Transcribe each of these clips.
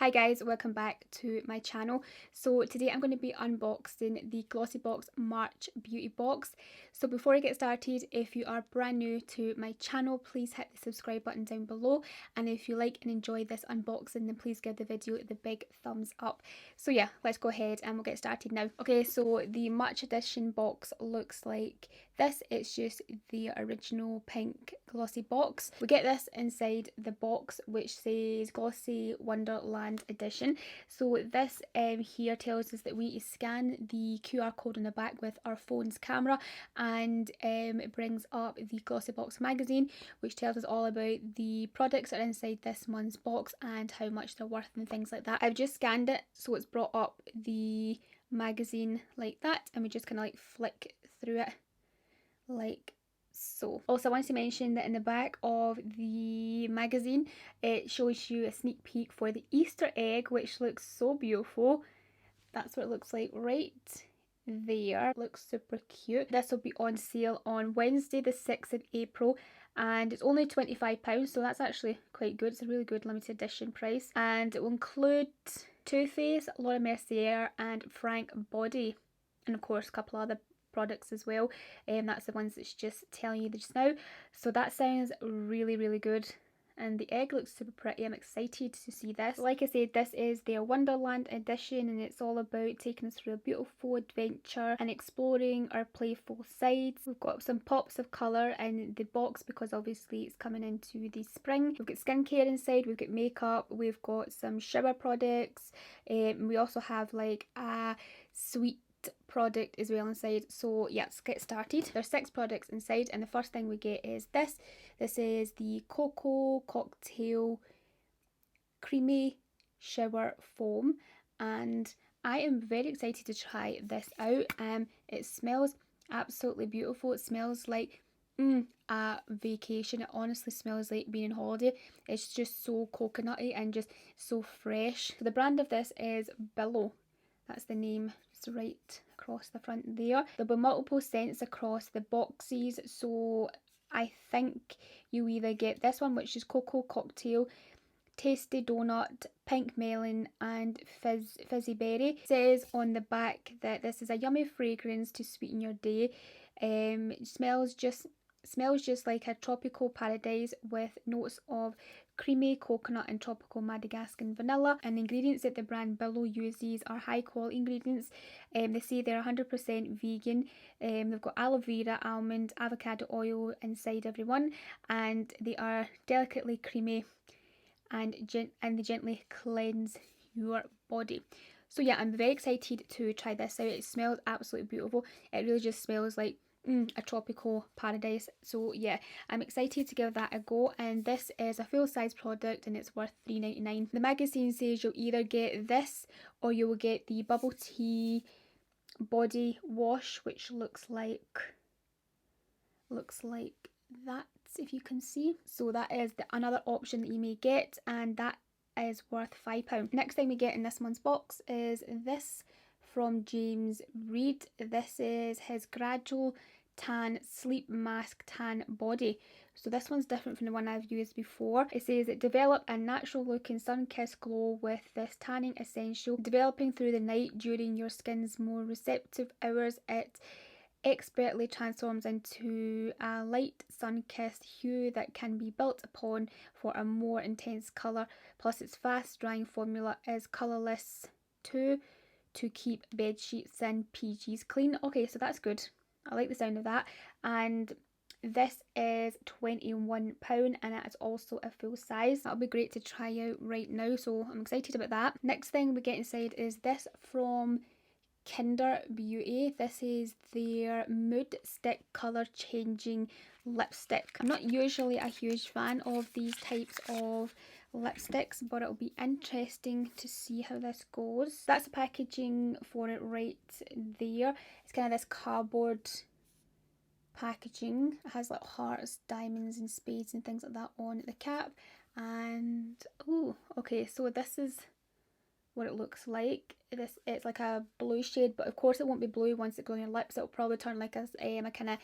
Hi guys, welcome back to my channel. So today I'm going to be unboxing the Glossybox March Beauty Box. So before I get started, if you are brand new to my channel, please hit the subscribe button down below. And if you like and enjoy this unboxing, then please give the video the big thumbs up. So yeah, let's go ahead and we'll get started now. Okay, so the March edition box looks like this. It's just the original pink glossy box. We get this inside the box which says Glossy Wonderland edition. So this here tells us that we scan the QR code on the back with our phone's camera, and it brings up the Glossybox magazine, which tells us all about the products that are inside this month's box and how much they're worth and things like that. I've just scanned it, so it's brought up the magazine like that, and we just kind of like flick through it like so. Also, I wanted to mention that in the back of the magazine it shows you a sneak peek for the Easter egg, which looks so beautiful. That's what it looks like right there. Looks super cute. This will be on sale on Wednesday the 6th of April and it's only £25, so that's actually quite good. It's a really good limited edition price, and it will include Too Faced, Laura Mercier and Frank Body, and of course a couple other products as well. That's the ones that's just telling you just now. So that sounds really good, and the egg looks super pretty. I'm excited to see this. Like I said, this is their Wonderland edition, and it's all about taking us through a beautiful adventure and exploring our playful sides. We've got some pops of colour in the box because obviously it's coming into the spring. We've got skincare inside, we've got makeup, we've got some shower products, we also have like a sweet product as well inside. So yeah, let's get started. There's 6 products inside, and the first thing we get is this. This is the Cocoa Cocktail Creamy Shower Foam, and I am very excited to try this out. It smells absolutely beautiful. It smells like a vacation. It honestly smells like being on holiday. It's just so coconutty and just so fresh. So the brand of this is Billow. That's the name, just right across the front there. There'll be multiple scents across the boxes, so I think you either get this one, which is Cocoa Cocktail, Tasty Donut, Pink Melon and Fizzy Berry. It says on the back that this is a yummy fragrance to sweeten your day. It smells just like a tropical paradise with notes of creamy coconut and tropical Madagascan vanilla. And the ingredients that the brand Billow uses are high quality ingredients. They say they're 100% vegan. They've got aloe vera, almond, avocado oil inside every one, and they are delicately creamy and they gently cleanse your body. So yeah, I'm very excited to try this out. It smells absolutely beautiful. It really just smells like a tropical paradise. So yeah, I'm excited to give that a go, and this is a full size product and it's worth £3.99. The magazine says you'll either get this or you will get the bubble tea body wash, which looks like that, if you can see. So that is another option that you may get, and that is worth £5. Next thing we get in this month's box is this from James Reed. This is his Gradual Tan Sleep Mask Tan Body. So this one's different from the one I've used before. It says that develop a natural looking sun-kissed glow with this tanning essential, developing through the night during your skin's more receptive hours. It expertly transforms into a light sun-kissed hue that can be built upon for a more intense colour. Plus its fast drying formula is colourless too, to keep bed sheets and PGs clean. Okay, so that's good. I like the sound of that. And this is £21 and it is also a full size. That'll be great to try out right now, so I'm excited about that. Next thing we get inside is this from Kinder Beauty. This is their Mood Stick colour changing lipstick. I'm not usually a huge fan of these types of lipsticks, but it'll be interesting to see how this goes. That's the packaging for it right there. It's kind of this cardboard packaging. It has like hearts, diamonds and spades and things like that on the cap. And oh, okay, so this is what it looks like. It's like a blue shade, but of course it won't be blue once it goes on your lips. It'll probably turn like a kind of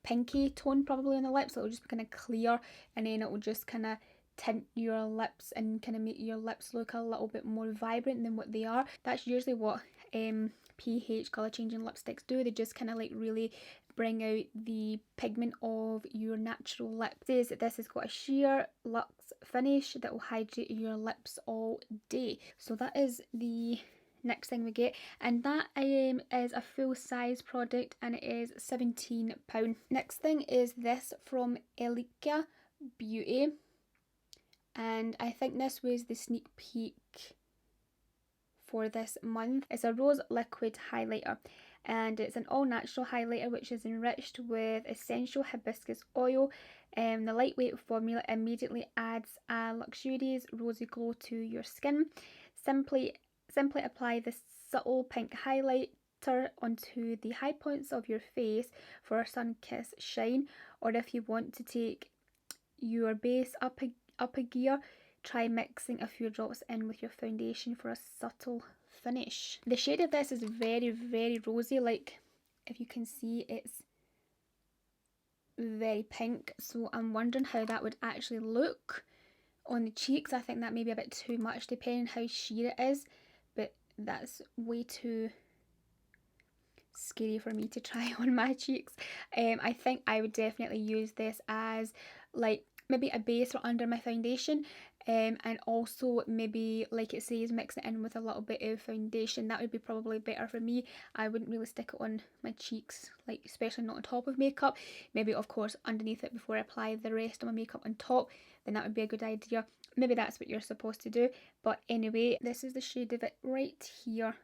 pinky tone probably on the lips. It'll just be kind of clear, and then it will just kind of tint your lips and kind of make your lips look a little bit more vibrant than what they are. That's usually what pH colour changing lipsticks do. They just kind of like really bring out the pigment of your natural lip. It says that this has got a sheer luxe finish that will hydrate your lips all day. So that is the next thing we get, and that is a full size product and it is £17. Next thing is this from Elika Beauty, and I think this was the sneak peek for this month. It's a rose liquid highlighter, and it's an all natural highlighter which is enriched with essential hibiscus oil. The lightweight formula immediately adds a luxurious rosy glow to your skin. Simply apply this subtle pink highlighter onto the high points of your face for a sun-kissed shine, or if you want to take your base up a gear, try mixing a few drops in with your foundation for a subtle finish. The shade of this is very, very rosy. Like, if you can see, it's very pink, so I'm wondering how that would actually look on the cheeks. I think that may be a bit too much depending how sheer it is, but that's way too scary for me to try on my cheeks. I think I would definitely use this as like maybe a base for under my foundation, and also maybe, like it says, mix it in with a little bit of foundation. That would be probably better for me. I wouldn't really stick it on my cheeks, like especially not on top of makeup. Maybe of course underneath it before I apply the rest of my makeup on top, then that would be a good idea. Maybe that's what you're supposed to do. But anyway, this is the shade of it right here.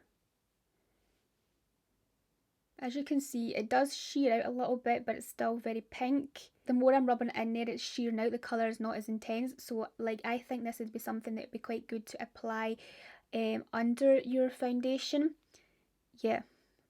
As you can see, it does sheer out a little bit, but it's still very pink. The more I'm rubbing it in there, it's shearing out. The colour is not as intense. So like, I think this would be something that would be quite good to apply under your foundation. Yeah,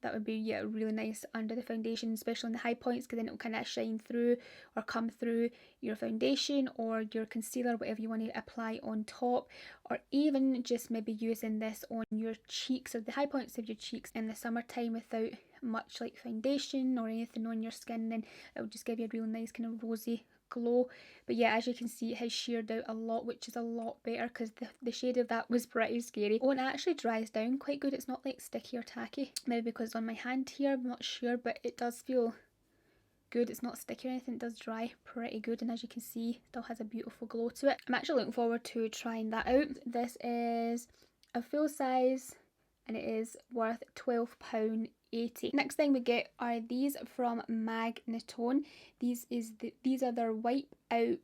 that would be really nice under the foundation, especially on the high points, because then it will kind of shine through or come through your foundation or your concealer, whatever you want to apply on top, or even just maybe using this on your cheeks or the high points of your cheeks in the summertime without much like foundation or anything on your skin. Then it will just give you a real nice kind of rosy glow. But yeah, as you can see, it has sheared out a lot, which is a lot better, because the shade of that was pretty scary. Oh, and it actually dries down quite good. It's not like sticky or tacky, maybe because it's on my hand here, I'm not sure, but it does feel good. It's not sticky or anything. It does dry pretty good, and as you can see, still has a beautiful glow to it. I'm actually looking forward to trying that out. This is a full size and it is worth £12.80. Next thing we get are these from Magneton. These are their wipe out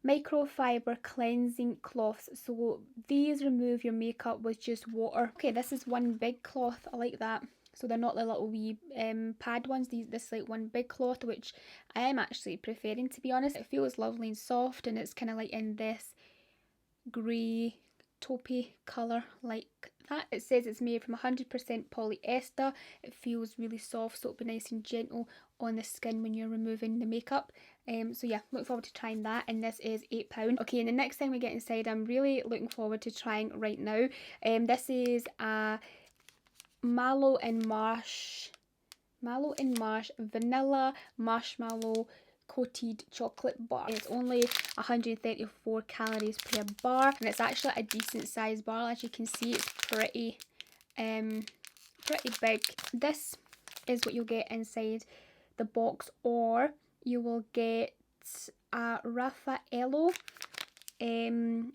microfiber cleansing cloths. So these remove your makeup with just water. Okay, this is one big cloth. I like that. So they're not the little wee pad ones. This is like one big cloth, which I am actually preferring, to be honest. It feels lovely and soft, and it's kind of like in this grey taupey colour like that. It says it's made from 100% polyester. It feels really soft, so it'll be nice and gentle on the skin when you're removing the makeup. So yeah, look forward to trying that, and this is £8. Okay, and the next thing we get inside, I'm really looking forward to trying right now. This is a mallow and marsh vanilla marshmallow coated chocolate bar. It's only 134 calories per bar, and it's actually a decent sized bar. As you can see, it's pretty big. This is what you'll get inside the box, or you will get a Raffaello,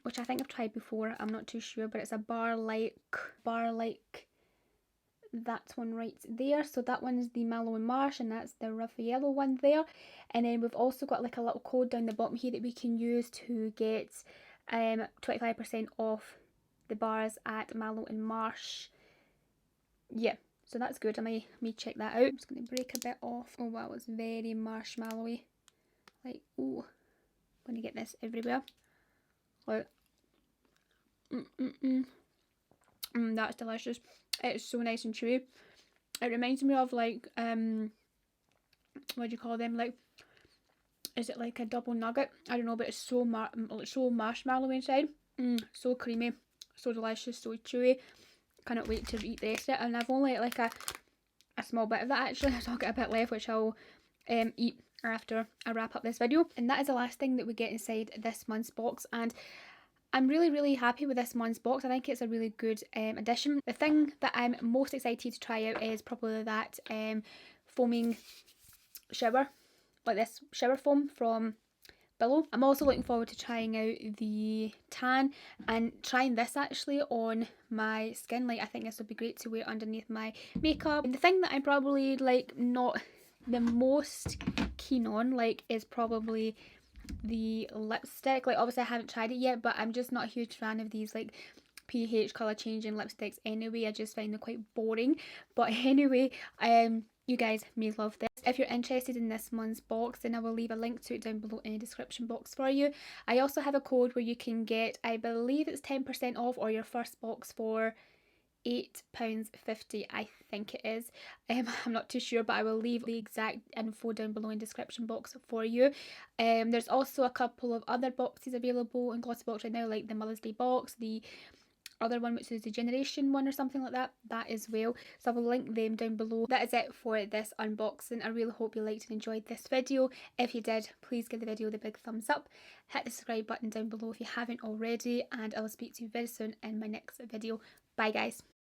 which I think I've tried before. I'm not too sure, but it's a bar like that one right there. So that one is the Mallow and Marsh, and that's the Raffaello one there. And then we've also got like a little code down the bottom here that we can use to get 25% off the bars at Mallow and Marsh. Yeah, so that's good. I may check that out. I'm just going to break a bit off. Oh wow, it's very marshmallowy. Like, ooh, I'm going to get this everywhere. Like, that's delicious. It's so nice and chewy. It reminds me of like what do you call them? Like, is it like a double nugget? I don't know, but it's so so marshmallowy inside. So creamy, so delicious, so chewy. Cannot wait to eat the rest of it. And I've only like a small bit of that actually. I've got a bit left, which I'll eat after I wrap up this video. And that is the last thing that we get inside this month's box, and I'm really happy with this month's box. I think it's a really good addition. The thing that I'm most excited to try out is probably that foaming shower, like this shower foam from Billow. I'm also looking forward to trying out the tan and trying this actually on my skin. Like, I think this would be great to wear underneath my makeup. And the thing that I'm probably like not the most keen on like is probably the lipstick. Like, obviously I haven't tried it yet, but I'm just not a huge fan of these like pH colour changing lipsticks anyway. I just find them quite boring. But anyway, you guys may love this. If you're interested in this month's box, then I will leave a link to it down below in the description box for you. I also have a code where you can get, I believe it's 10% off, or your first box for £8.50, I think it is. I'm not too sure, but I will leave the exact info down below in the description box for you. There's also a couple of other boxes available in Glossybox right now, like the Mother's Day box, the other one which is the generation one or something like that as well, so I will link them down below. That is it for this unboxing. I really hope you liked and enjoyed this video. If you did, please give the video the big thumbs up, hit the subscribe button down below if you haven't already, and I will speak to you very soon in my next video. Bye guys.